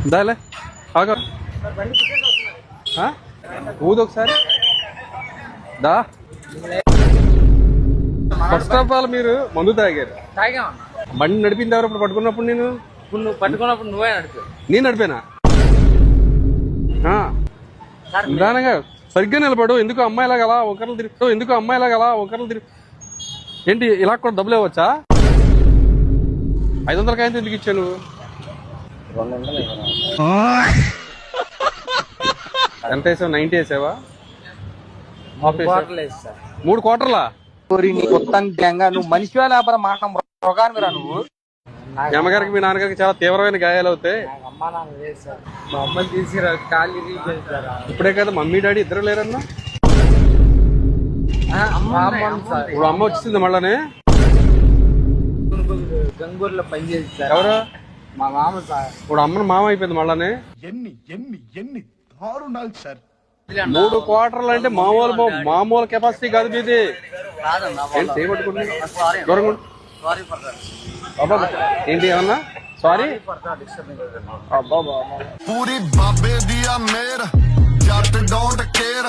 దాలే ఆగ ఊదు ఒకసారి దా. ఫస్ట్ ఆఫ్ ఆల్ మీరు మందు తాగారు. బండి నడిపింది ఎవరు ఇప్పుడు పట్టుకున్నప్పుడు? నేను నువ్వు పట్టుకున్నప్పుడు నువ్వే నడిపి. నేను నడిపానా? నిదానంగా సరిగ్గా నిలబడు. ఎందుకు అమ్మాయిలాగా అలా ఒకరిని తిరుగుతావు? ఎందుకు అమ్మాయిలాగా అలా ఒకరిని తిరుగు? ఏంటి ఇలా కూడా డబ్బులు ఇవ్వచ్చా? 500 కాయంతో ఎందుకు ఇచ్చావు నువ్వు? ఎంత వేసావు? 90 వేసావా? 3 క్వార్టర్లా? నువ్వు మనిషి లేకపోతే మాట మృగానివిరా నువ్వు. మీ అమ్మగారికి మీ నాన్నగారికి చాలా తీవ్రమైన గాయాలు అవుతాయి. అమ్మా నాన్న లేదు సార్. మా అమ్మని తీసుకురా ఖాళీ ఇప్పుడే కదా మమ్మీ డాడీ ఇద్దరు లేరన్నా? ఇప్పుడు అమ్మ వచ్చింది మళ్ళానే. గంగూరులో పనిచేసి సార్. ఎవరు? మా మామ సార్. ఇప్పుడు అమ్మను మామ అయిపోయింది మళ్ళానే. ఎన్ని దారుణాలు సార్. 3 క్వార్టర్లు అంటే మామూలు కెపాసిటీ కాదు మీది. ఏంటి చేయబట్టుకుంటుంది? దూరంగా ఏంటి ఏమన్నా? సారీ. పూరి బాబే దియా మేర జట్ డోంట్ కేర్.